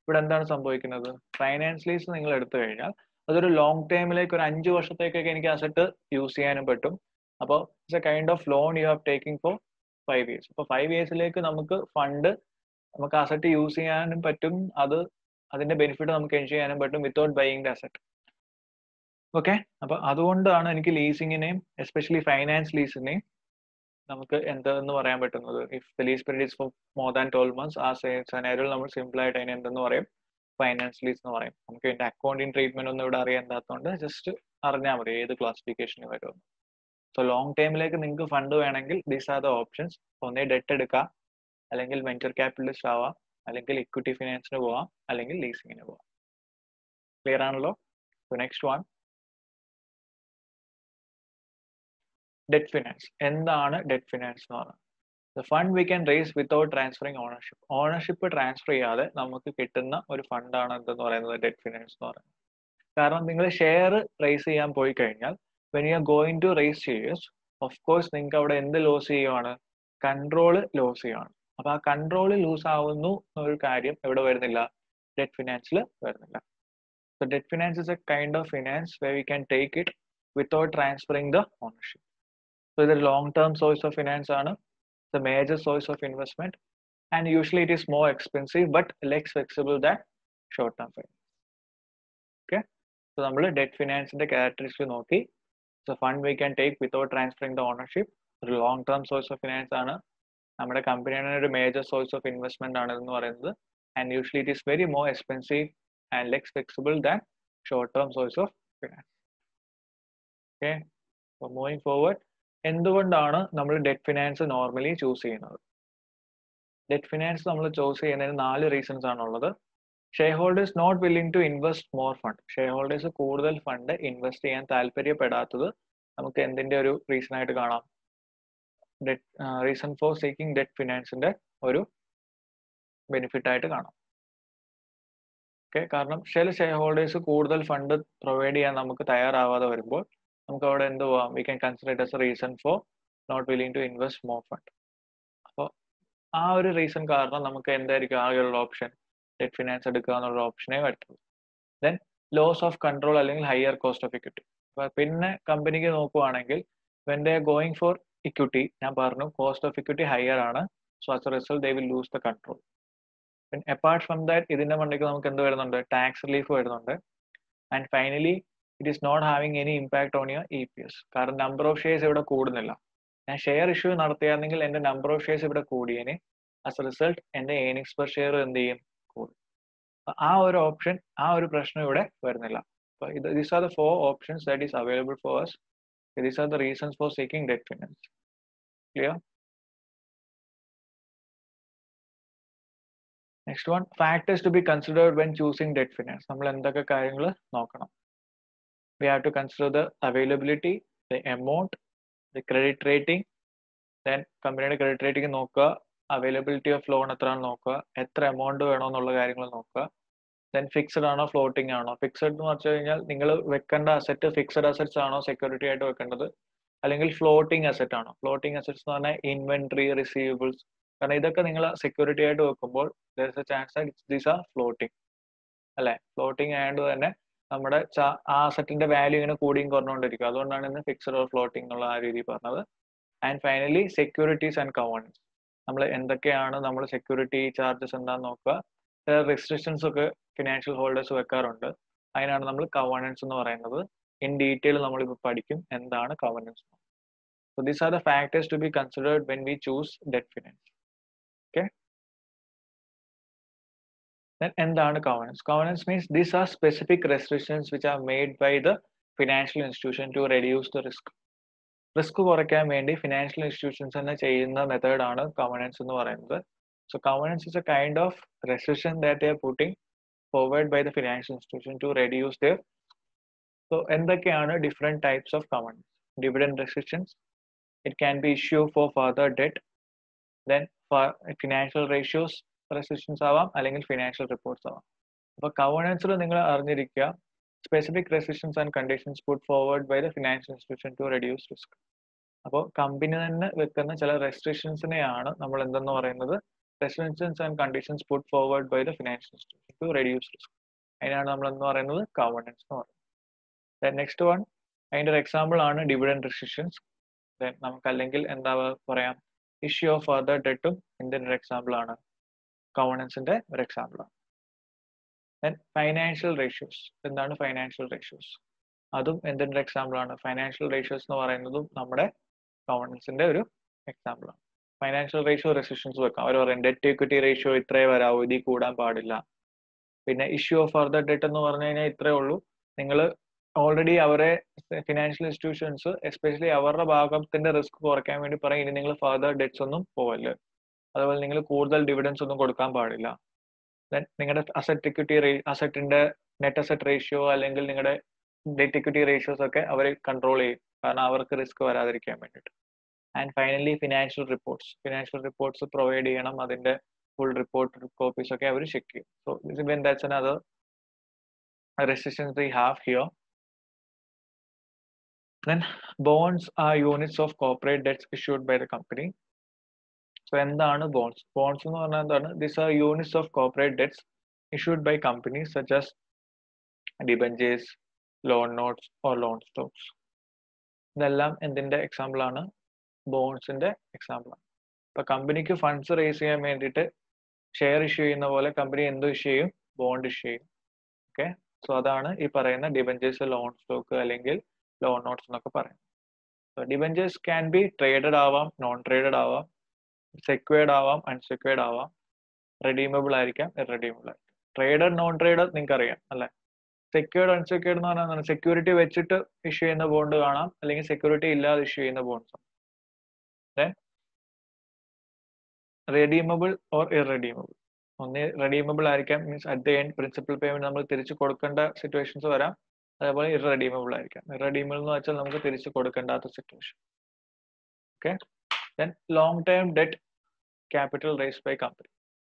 ഇവിടെ എന്താണ് സംഭവിക്കുന്നത്? ഫൈനാൻസ് ലീസ് നിങ്ങൾ എടുത്തു കഴിഞ്ഞാൽ അതൊരു ലോങ് ടൈമിലേക്ക് ഒരു 5 വർഷത്തേക്കൊക്കെ എനിക്ക് അസറ്റ് യൂസ് ചെയ്യാനും പറ്റും. അപ്പോൾ it's a kind of loan you have taking for 5 years. അപ്പോൾ 5 yearsലേക്ക് നമുക്ക് ഫണ്ട് നമുക്ക് അസറ്റ് യൂസ് ചെയ്യാനും പറ്റും, അതിന്റെ ബെനിഫിറ്റ് നമുക്ക് എൻജോയ് ചെയ്യാനും പറ്റും without buying the asset. Okay, അപ്പൊ അതുകൊണ്ടാണ് എനിക്ക് ലീസിങ്ങിനെയും എസ്പെഷ്യലി ഫൈനാൻസ് ലീസിനെയും നമുക്ക് എന്തെന്ന് പറയാൻ പറ്റുന്നത്. If the lease period is for more than 12 months, ആ സെനാരിയോയിൽ നമ്മൾ സിമ്പിൾ ആയിട്ട് അതിനെ എന്തെന്ന് പറയും? ഫൈനാൻസ് ലീസ് എന്ന് പറയും. നമുക്ക് ഇതിന്റെ അക്കൗണ്ടിങ് ട്രീറ്റ്മെന്റ് ഒന്നും ഇവിടെ അറിയാത്തതുകൊണ്ട് ജസ്റ്റ് അറിഞ്ഞാൽ മതി ഏത് ക്ലാസിഫിക്കേഷന് വരുമെന്ന്. സോ ലോങ് ടൈമിലേക്ക് നിങ്ങൾക്ക് ഫണ്ട് വേണമെങ്കിൽ ദീസ് ആർ ദ ഓപ്ഷൻസ്. ഒന്നേ ഡെറ്റ് എടുക്കാം, അല്ലെങ്കിൽ വെഞ്ചർ ക്യാപിറ്റലിസ്റ്റ് ആവാം, അല്ലെങ്കിൽ ഇക്വിറ്റി ഫിനാൻസിന് പോവാം, അല്ലെങ്കിൽ ലീസിങ്ങിന് പോവാം. ക്ലിയർ ആണല്ലോ? So next one, debt finance. എന്താണ് ഡെറ്റ് ഫിനാൻസ് എന്ന് പറഞ്ഞാൽ? The fund we can raise without transferring ownership. Ownership transfer ചെയ്യാതെ നമുക്ക് കിട്ടുന്ന ഒരു ഫണ്ടാണ് എന്തെന്ന് പറയുന്നത് ഡെറ്റ് ഫിനാൻസ് എന്ന് പറയുന്നത്. കാരണം നിങ്ങൾ ഷെയർ റേസ് ചെയ്യാൻ പോയി കഴിഞ്ഞാൽ when you are going to raise shares, of course നിങ്ങൾക്ക് അവിടെ എന്ത് ലോസ് ചെയ്യുവാണ്? കൺട്രോൾ ലോസ് ചെയ്യുവാണ്. അപ്പൊ ആ കൺട്രോൾ ലൂസ് ആവുന്നു എന്നൊരു കാര്യം എവിടെ വരുന്നില്ല? ഡെറ്റ് ഫിനാൻസിൽ വരുന്നില്ല. So debt finance is A kind of finance where we can take it without transferring the ownership. So ഇത് long term source of finance ആണ്, the major source of investment, and usually it is more expensive but less flexible than short term finance. Okay, so നമ്മൾ debt ഫിനാൻസിന്റെ characteristics നോക്കി. So fund we can take without transferring the ownership, ഒരു long term source of finance ആണ്, നമ്മുടെ കമ്പനിയുടെ ഒരു major source of investment ആണ് എന്ന് പറയുന്നത്. And usually it is very more expensive and less flexible than short term source of finance. Okay, so moving forward, എന്തുകൊണ്ടാണ് നമ്മൾ ഡെറ്റ് ഫിനാൻസ് നോർമലി ചൂസ് ചെയ്യുന്നത്? ഡെറ്റ് ഫിനാൻസ് നമ്മൾ ചൂസ് ചെയ്യുന്നതിന് 4 reasons ആണുള്ളത്. Shareholders not willing to invest more fund. Share holders കൂടുതൽ fund invest ചെയ്യാൻ താല്പര്യപ്പെടാത്തത് നമുക്ക് എന്തിന്റെ ഒരു റീസൺ ആയിട്ട് കാണാം? റീസൺ ഫോർ സീക്കിംഗ് ഡെറ്റ് ഫിനാൻസിന്റെ ഒരു ബെനിഫിറ്റ് ആയിട്ട് കാണാം. ഓക്കെ, കാരണം ചില ഷെയർ ഹോൾഡേഴ്സ് കൂടുതൽ ഫണ്ട് പ്രൊവൈഡ് ചെയ്യാൻ നമുക്ക് തയ്യാറാവാതെ വരുമ്പോൾ നമുക്ക് അവിടെ എന്ത് പോവാം? We can consider it as a reason for not willing to invest more fund. അപ്പോൾ ആ ഒരു റീസൺ കാരണം നമുക്ക് എന്തായിരിക്കും ആകെയുള്ള ഓപ്ഷൻ? ഡെറ്റ് ഫിനാൻസ് എടുക്കുക എന്നുള്ള ഓപ്ഷനേ വരുത്തുള്ളൂ. ദെൻ ലോസ് ഓഫ് കൺട്രോൾ അല്ലെങ്കിൽ ഹയർ കോസ്റ്റ് ഓഫ് ഇക്വിറ്റി. പിന്നെ കമ്പനിക്ക് നോക്കുവാണെങ്കിൽ when they are going for equity, ഞാൻ പറഞ്ഞു കോസ്റ്റ് ഓഫ് ഇക്വിറ്റി ഹയർ ആണ്. So as a result they will lose the control. Apart from that ഇതിന്റെ മണ്ടയ്ക്ക് നമുക്ക് എന്ത് വരുന്നുണ്ട്? ടാക്സ് റിലീഫ് വരുന്നുണ്ട്. And finally it is not having any impact on your EPS. കാരണം നമ്പർ ഓഫ് ഷെയർസ് ഇവിടെ കൂടുന്നില്ല. ഞാൻ ഷെയർ ഇഷ്യൂ നടത്തിയാണെങ്കിൽ എന്റെ നമ്പർ ഓഫ് ഷെയർസ് ഇവിടെ കൂടിയേനെ. ആസ് എ റിസൾട്ട് എന്റെ ഏർണിങ്സ് പെർ ഷെയർ എന്ത് ചെയ്യും? കൂടും. ആ ഒരു ഓപ്ഷൻ, ആ ഒരു പ്രശ്നം ഇവിടെ വരുന്നില്ല. These are the 4 options that is available for us. These are the reasons for seeking debt finance. Clear? Next one, factors to be considered when choosing debt finance. നമ്മൾ എന്തൊക്കെ കാര്യങ്ങൾ നോക്കണം? We have to consider the availability, the amount, the credit rating. Then കമ്പനിയുടെ credit rating നോക്കുക, availability of loan എത്രയാണ് നോക്കുക, എത്ര amount വേണമെന്നുള്ള കാര്യങ്ങൾ നോക്കുക. ദെൻ ഫിക്സഡ് ആണോ ഫ്ലോട്ടിംഗ് ആണോ? ഫിക്സഡ് എന്ന് വെച്ച് കഴിഞ്ഞാൽ നിങ്ങൾ വെക്കേണ്ട അസറ്റ് ഫിക്സഡ് അസറ്റ്സ് ആണോ സെക്യൂരിറ്റി ആയിട്ട് വെക്കേണ്ടത്, അല്ലെങ്കിൽ ഫ്ലോട്ടിംഗ് അസറ്റ് ആണോ? ഫ്ലോട്ടിംഗ് അസറ്റ്സ് എന്ന് പറഞ്ഞാൽ ഇൻവെന്ററി, റിസീവബിൾസ്. കാരണം ഇതൊക്കെ നിങ്ങൾ സെക്യൂരിറ്റി ആയിട്ട് വെക്കുമ്പോൾ there is a chance that these are floating, അല്ലെ? ഫ്ലോട്ടിംഗ് ആയതുകൊണ്ട് തന്നെ നമ്മുടെ ആ അസറ്റിന്റെ വാല്യൂ ഇങ്ങനെ കൂടിയും കുറഞ്ഞുകൊണ്ടിരിക്കും. അതുകൊണ്ടാണ് ഇന്ന് ഫിക്സഡ് ഓർ ഫ്ലോട്ടിംഗ് എന്നുള്ള ആ രീതി പറഞ്ഞത്. And finally securities and covenants. നമ്മൾ എന്തൊക്കെയാണ് നമ്മൾ സെക്യൂരിറ്റി ചാർജസ് എന്താന്ന് നോക്കുക. ചില റെസ്ട്രിക്ഷൻസ് ഒക്കെ ഫിനാൻഷ്യൽ ഹോൾഡേഴ്സ് വെക്കാറുണ്ട്. അതിനാണ് നമ്മൾ കവണൻസ് എന്ന് പറയുന്നത്. ഇൻ ഡീറ്റെയിൽ നമ്മളിപ്പോൾ പഠിക്കും എന്താണ് കവണൻസ്. So these are the factors to be considered when we choose debt finance. Okay. Then എന്താണ് covenants? Covenants means these are specific restrictions which are made by the financial institution to reduce the risk. Risk കുറയ്ക്കാൻ വേണ്ടി financial institutions തന്നെ ചെയ്യുന്ന മെത്തേഡാണ് കവണൻസ് എന്ന് പറയുന്നത്. So covenants is a kind of restriction that they are putting forward by the financial institution to reduce their. So എന്തൊക്കെയാണ് different types of covenants? Dividend restrictions. It can be issue for further debt. Then for financial ratios restrictions ആവാം, അല്ലെങ്കിൽ financial reports ആവാം. അപ്പോൾ കവണൻസിൽ നിങ്ങൾ അറിഞ്ഞിരിക്കുക specific restrictions and conditions put forward by the financial institution to reduce risk. അപ്പോൾ company തന്നെ വെക്കുന്ന ചില റെസ്ട്രിക്ഷൻസിനെയാണ് നമ്മൾ എന്തെന്ന് പറയുന്നത്, restrictions and conditions put forward by the financial institution to reduce risk. അതിനാണ് നമ്മൾ എന്ന് പറയുന്നത് കവണൻസ് എന്ന് പറയുന്നത്. നെക്സ്റ്റ് വൺ, അതിൻ്റെ ഒരു എക്സാമ്പിൾ ആണ് ഡിവിഡൻഡ് റെസ്ട്രിക്ഷൻസ്. നമുക്ക് അല്ലെങ്കിൽ എന്താ പറയാം, ഇഷ്യൂ ഓഫ് ഫർദർ ഡെറ്റും ഇതിൻ്റെ ഒരു എക്സാമ്പിൾ ആണ്, കവണൻസിന്റെ ഒരു എക്സാമ്പിൾ ആണ്. Then financial ratios. എന്താണ് ഫൈനാൻഷ്യൽ റേഷ്യോസ്? അതും എന്തിൻ്റെ എക്സാമ്പിൾ ആണ്? ഫൈനാൻഷ്യൽ റേഷ്യോസ് എന്ന് പറയുന്നതും നമ്മുടെ കവണൻസിന്റെ ഒരു എക്സാമ്പിൾ ആണ്. ഫൈനാൻഷ്യൽ റേഷ്യോ റെസ്ട്രിക്ഷൻസ് വെക്കാം. അവർ പറയും ഡെറ്റ് ഇക്വിറ്റി റേഷ്യോ ഇത്രേ വരാവൂ, ഇതിൽ കൂടാൻ പാടില്ല. പിന്നെ ഇഷ്യൂ ഓഫ് ഫർദർ ഡെറ്റ് എന്ന് പറഞ്ഞു കഴിഞ്ഞാൽ ഇത്രേ ഉള്ളൂ. നിങ്ങൾ ഓൾറെഡി അവരെ ഫിനാൻഷ്യൽ ഇൻസ്റ്റിറ്റ്യൂഷൻസ് എസ്പെഷ്യലി അവരുടെ ഭാഗത്തിന്റെ റിസ്ക് കുറയ്ക്കാൻ വേണ്ടി പറയും, ഇനി നിങ്ങൾ ഫർദർ ഡെറ്റ്സ് ഒന്നും പോവല്ല്, അതുപോലെ നിങ്ങൾ കൂടുതൽ ഡിവിഡൻസ് ഒന്നും കൊടുക്കാൻ പാടില്ല. ദെൻ നിങ്ങളുടെ അസറ്റ് ഇക്വിറ്റി അസറ്റിന്റെ നെറ്റ് അസറ്റ് റേഷ്യോ അല്ലെങ്കിൽ നിങ്ങളുടെ ഡെറ്റ് ഇക്വിറ്റി റേഷ്യോസ് ഒക്കെ അവർ കൺട്രോൾ ചെയ്യും, കാരണം അവർക്ക് റിസ്ക് വരാതിരിക്കാൻ വേണ്ടിയിട്ട്. And finally financial reports provide ചെയ്യണം. അതിന്റെ ഫുൾ റിപ്പോർട്ട് കോപ്പീസ് ഒക്കെ അവർ ചെക്ക് ചെയ്യും. സോ ഇവൻ that's another restrictions we have here. Then bonds are units of corporate debts issued by the company. So എന്താണ് ബോൺസ്? ബോൺസ് എന്ന് പറഞ്ഞാൽ എന്താണ്? These are units of corporate debts issued by companies such as debentures, loan notes or loan stocks. ഇതെല്ലാം എന്തിന്റെ example ആണ്? ബോൺസിന്റെ example ആണ്. ഇപ്പൊ കമ്പനിക്ക് ഫണ്ട്സ് റേസ് ചെയ്യാൻ വേണ്ടിയിട്ട് ഷെയർ ഇഷ്യൂ ചെയ്യുന്ന പോലെ കമ്പനി എന്ത് ഇഷ്യൂ ചെയ്യും? ബോണ്ട് ഇഷ്യൂ ചെയ്യും. ഓക്കെ, സോ അതാണ് ഈ പറയുന്ന ഡിബഞ്ചേഴ്സ്, ലോൺ സ്റ്റോക്ക് അല്ലെങ്കിൽ ലോൺ നോട്ട്സ് എന്നൊക്കെ പറയും. ഡിബഞ്ചേഴ്സ് ക്യാൻ ബി ട്രേഡഡ് ആവാം, നോൺ ട്രേഡഡ് ആവാം, സെക്വേർഡ് ആവാം, അൺസെക്വേർഡ് ആവാം, റെഡീമബിൾ ആയിരിക്കാം, ഇറഡീമബിൾ ആയിരിക്കാം. ട്രേഡഡ്, നോൺ ട്രേഡഡ് നിങ്ങൾക്ക് അറിയാം അല്ലെ. സെക്വേർഡ്, അൺസെക്വേർഡ് എന്ന് പറഞ്ഞാൽ സെക്യൂരിറ്റി വെച്ചിട്ട് ഇഷ്യൂ ചെയ്യുന്ന ബോണ്ട് കാണാം, അല്ലെങ്കിൽ സെക്യൂരിറ്റി ഇല്ലാതെ ഇഷ്യൂ ചെയ്യുന്ന ബോണ്ട്സ്. Redeemable or irredeemable. ഒന്ന് റെഡീമബിൾ ആയിരിക്കാം, means at the end principal payment നമ്മൾ തിരിച്ചു കൊടുക്കേണ്ട സിറ്റുവേഷൻസ് വരാം. അതേപോലെ ഇറഡീമബിൾ ആയിരിക്കാം. ഇറഡീമബിൾ എന്ന് വെച്ചാൽ നമുക്ക് തിരിച്ചു കൊടുക്കേണ്ടാത്ത situation. Okay. Then long term debt capital raise by company.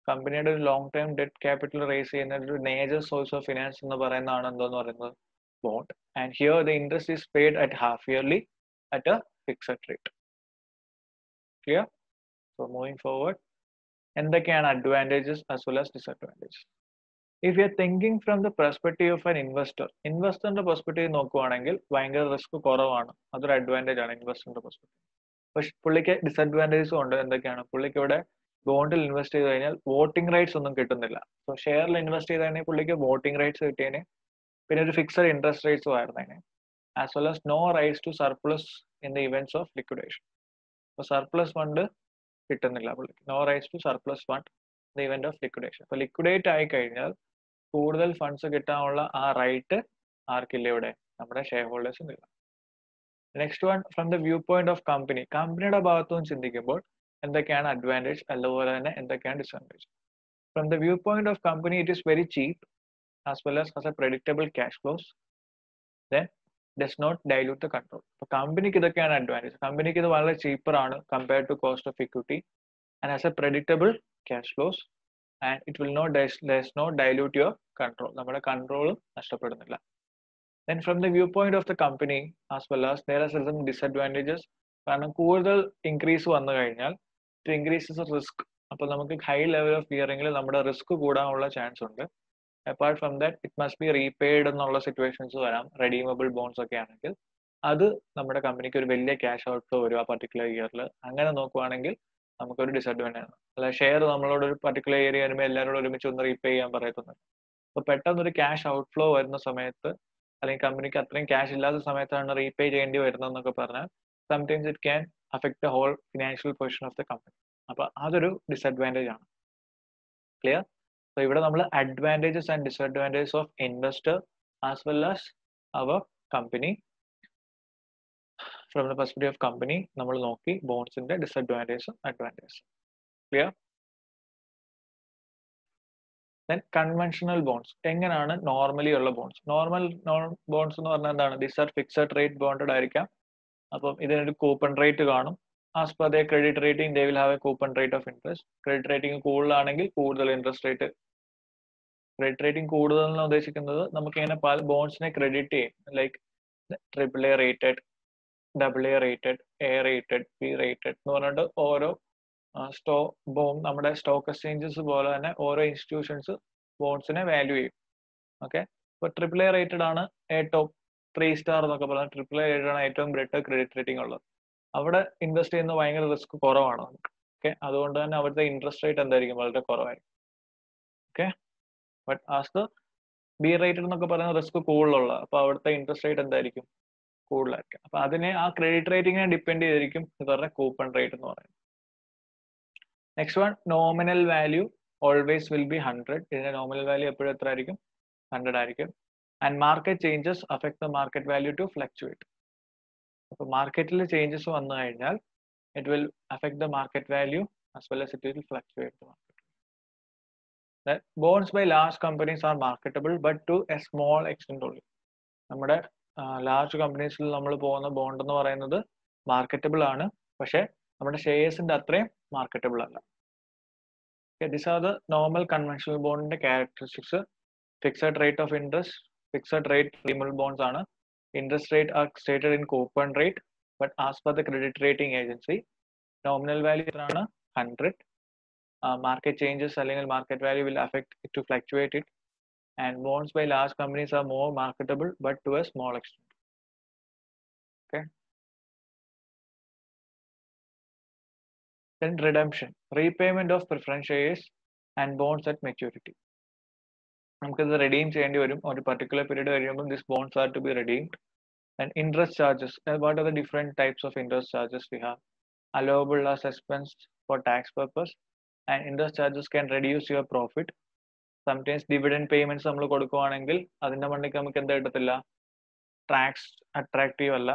കമ്പനിയുടെ ഒരു long term debt capital raise ചെയ്യുന്ന ഒരു മേജർ സോഴ്സ് ഓഫ് ഫിനാൻസ് എന്ന് പറയുന്നതാണ് എന്തോന്ന് പറയുന്നത്? Bond. And here the interest is paid at half yearly at a fixed rate. Clear? So moving forward, എന്തൊക്കെയാണ് advantages as well as disadvantages? If you are thinking from the perspective of an investor, ഇൻവെസ്റ്ററിന്റെ perspective നോക്കുവാണെങ്കിൽ ഭയങ്കര risk കുറവാണ്. അതൊരു advantage ആണ് ഇൻവെസ്റ്ററിന്റെ perspective. പക്ഷെ പുള്ളിക്ക് ഡിസഡ്വാൻറ്റേജസും ഉണ്ട്. എന്തൊക്കെയാണ്? പുള്ളിക്ക് ഇവിടെ ബോണ്ടിൽ ഇൻവെസ്റ്റ് ചെയ്ത് കഴിഞ്ഞാൽ വോട്ടിംഗ് റൈറ്റ്സ് ഒന്നും കിട്ടുന്നില്ല. സോ ഷെയറിൽ ഇൻവെസ്റ്റ് ചെയ്തതിനെ പുള്ളിക്ക് വോട്ടിംഗ് റൈറ്റ്സ് കിട്ടിയതിന്, പിന്നെ ഒരു ഫിക്സഡ് ഇൻട്രസ്റ്റ് റേറ്റ്സും ആയിരുന്നതിന്, as well as no rights to surplus in the events of liquidation. അപ്പൊ സർപ്ലസ് ഫണ്ട് കിട്ടുന്നില്ല പുള്ളിക്ക്. No rights to surplus fund the event of liquidation. അപ്പൊ ലിക്വിഡേറ്റ് ആയി കഴിഞ്ഞാൽ കൂടുതൽ ഫണ്ട്സ് കിട്ടാനുള്ള ആ റൈറ്റ് ആർക്കില്ല ഇവിടെ? നമ്മുടെ ഷെയർ ഹോൾഡേഴ്സിന് ഇല്ല. Next one, from the view point of company. കമ്പനിയുടെ ഭാഗത്തു നിന്ന് ചിന്തിക്കുമ്പോൾ എന്തൊക്കെയാണ് അഡ്വാൻറ്റേജ്, അതുപോലെ തന്നെ എന്തൊക്കെയാണ് disadvantage? From the view point of company, it is very cheap as well as a predictable cash flows. Then does not dilute the control. അപ്പോൾ കമ്പനിക്ക് ഇതൊക്കെയാണ് അഡ്വാൻറ്റേജ്. കമ്പനിക്ക് ഇത് വളരെ ചീപ്പർ ആണ് compared to cost of equity, and as a predictable cash flows. and it will not does not dilute your control. നമ്മുടെ control നഷ്ടപ്പെടുന്നില്ല. Then from the viewpoint of the company as well as there are certain disadvantages. കാരണം കൂടുതൽ increase വന്നു കഴിഞ്ഞാൽ it increases the risk. അപ്പോൾ നമുക്ക് high level of ഗിയറിംഗിൽ നമ്മുടെ risk കൂടാനുള്ള chance ഉണ്ട്. Apart from that it must be repaid എന്നുള്ള സിറ്റുവേഷൻസ് വരാം, റെഡീമബിൾ ബോൺസ് ഒക്കെ ആണെങ്കിൽ. അത് നമ്മുടെ കമ്പനിക്ക് ഒരു വലിയ ക്യാഷ് ഔട്ട് ഫ്ലോ വരും ആ പർട്ടിക്കുലർ ഇയറിൽ. അങ്ങനെ നോക്കുവാണെങ്കിൽ നമുക്കൊരു ഡിസഡ്വാൻറ്റേജ് ആണ്. അല്ല ഷെയർ നമ്മളോട് ഒരു പർട്ടിക്കുലർ ഏരിയ വരുമ്പോൾ എല്ലാവരോടും ഒരുമിച്ച് ഒന്ന് റീപേ ചെയ്യാൻ പറയത്തുന്നത്. അപ്പോൾ പെട്ടെന്നൊരു ക്യാഷ് ഔട്ട് ഫ്ലോ വരുന്ന സമയത്ത് അല്ലെങ്കിൽ കമ്പനിക്ക് അത്രയും ക്യാഷ് ഇല്ലാത്ത സമയത്താണ് റീപേ ചെയ്യേണ്ടി വരുന്നതെന്നൊക്കെ പറഞ്ഞാൽ sometimes it can affect the whole financial position of the company. അപ്പൊ അതൊരു ഡിസഡ്വാൻറ്റേജ് ആണ്. ക്ലിയർ? സോ ഇവിടെ നമ്മൾ advantages and disadvantages of investor as well as our company from the perspective of company നമ്മൾ നോക്കി ബോൺസിന്റെ ഡിസഡ്വാൻറ്റേജസും അഡ്വാൻറ്റേജസും. ക്ലിയർ? Then conventional bonds. എങ്ങനെയാണ് നോർമലി ഉള്ള ബോൺസ്? നോർമൽ ബോൺസ് എന്ന് പറഞ്ഞാൽ എന്താണ്? These are fixed rate bonded ആയിരിക്കാം. അപ്പം ഇതിനൊരു കൂപ്പൺ റേറ്റ് കാണും. As per the credit rating they will have A coupon rate of interest. Credit rating കൂടുതലാണെങ്കിൽ കൂടുതൽ ഇൻട്രസ്റ്റ് റേറ്റ്. ക്രെഡിറ്റ് റേറ്റിംഗ് കൂടുതൽ എന്ന് ഉദ്ദേശിക്കുന്നത് നമുക്ക് ഇങ്ങനെ പല ബോൺസിനെ ക്രെഡിറ്റ് ചെയ്യും. Like AAA rated, AA rated, A rated, B rated എന്ന് പറഞ്ഞിട്ട് ഓരോ നമ്മുടെ സ്റ്റോക്ക് എക്സ്ചേഞ്ചസ് പോലെ തന്നെ ഓരോ ഇൻസ്റ്റിറ്റ്യൂഷൻസ് ബോൺസിനെ വാല്യൂ ചെയ്യും. ഓക്കെ, ഇപ്പൊ AAA റേറ്റഡ് ആണ് ഏറ്റവും 3 സ്റ്റാർ എന്നൊക്കെ പറഞ്ഞാൽ AAA റേറ്റഡ് ആണ് ഏറ്റവും ബെറ്റർ ക്രെഡിറ്റ് റേറ്റിംഗ് ഉള്ളത്. അവിടെ ഇൻവെസ്റ്റ് ചെയ്യുന്ന ഭയങ്കര റിസ്ക് കുറവാണ് നമുക്ക്. ഓക്കെ, അതുകൊണ്ട് തന്നെ അവിടുത്തെ ഇൻട്രസ്റ്റ് റേറ്റ് എന്തായിരിക്കും? വളരെ കുറവായിരിക്കും. Okay, but as the B rated എന്നൊക്കെ പറയുന്ന റിസ്ക് കൂടുതലുള്ള, അപ്പൊ അവിടുത്തെ ഇൻട്രസ്റ്റ് റേറ്റ് എന്തായിരിക്കും? കൂടുതലായിരിക്കും. അപ്പൊ അതിനെ ആ ക്രെഡിറ്റ് റേറ്റിംഗിനെ ഡിപ്പെൻഡ് ചെയ്തിരിക്കും ഇത് പറഞ്ഞ കൂപ്പൺ റേറ്റ് എന്ന് പറയുന്നത്. Next one, nominal value always will be 100. ഇതിന്റെ നോമിനൽ വാല്യൂ എപ്പോഴും എത്ര ആയിരിക്കും? 100 ആയിരിക്കും. And market changes affect the market value to fluctuate. അപ്പൊ മാർക്കറ്റിൽ ചേഞ്ചസ് വന്നു കഴിഞ്ഞാൽ it will affect the market value as well as it will fluctuate the market. Bonds by large companies are marketable but to a small extent only. നമ്മുടെ large കമ്പനീസിൽ നമ്മൾ പോകുന്ന bond എന്ന് പറയുന്നത് മാർക്കറ്റബിൾ ആണ്, പക്ഷെ നമ്മുടെ ഷെയർസിന്റെ അത്രയും മാർക്കറ്റബിൾ അല്ല. This are the normal conventional ബോണ്ടിന്റെ ക്യാരക്ടറിസ്റ്റിക്സ്. Fixed rate of interest, fixed rate റിമൽ ബോൺസ് ആണ്. Interest rate are stated in coupon rate but as per the credit rating agency. Nominal value ആണ് 100. മാർക്കറ്റ് ചേഞ്ചസ് അല്ലെങ്കിൽ market value will affect it to fluctuate it. And bonds by large companies are more marketable but to a small extent. Okay. Then redemption, repayment of preference shares and bonds at maturity. നമുക്കിത് redeem ചെയ്യേണ്ടി വരും ഒരു particular period കഴിയുമ്പോൾ these bonds are to be redeemed. And interest charges, what are the different types of interest charges we have? Allowable as expense for tax purpose, and interest charges can reduce your profit. Sometimes dividend payments നമ്മൾ കൊടുക്കുവാണെങ്കിൽ അതിന്റെ മണ്ടിക്ക് നമുക്ക് എന്താ കിട്ടത്തില്ല? Tax attractive അല്ല.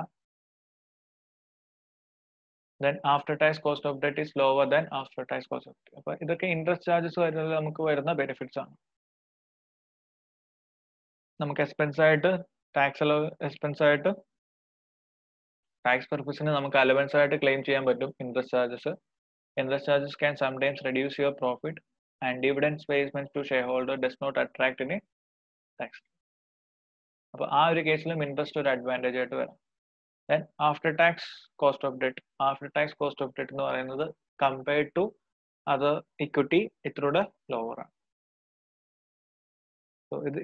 Then after tax cost of debt is lower than after tax cost of debt. അപ്പൊ ഇതൊക്കെ interest charges വരുന്നത് നമുക്ക് വരുന്ന ബെനിഫിറ്റ്സ് ആണ്. നമുക്ക് എക്സ്പെൻസ് ആയിട്ട് എക്സ്പെൻസ് ആയിട്ട് ടാക്സ് പർപ്പസിന് നമുക്ക് അലവൻസ് ആയിട്ട് ക്ലെയിം ചെയ്യാൻ പറ്റും interest charges. Interest charges can sometimes reduce your profit. And dividends payments to shareholder does not attract any tax. അപ്പോൾ ആ ഒരു കേസിലും ഇൻട്രസ്റ്റ് ഒരു അഡ്വാൻറ്റേജ് ആയിട്ട് വരാം. Then after tax cost of debt. After tax cost of debt എന്ന് പറയുന്നത് compared to other equity ഇത്രൂടെ ലോവർ ആണ്. സോ ഇത്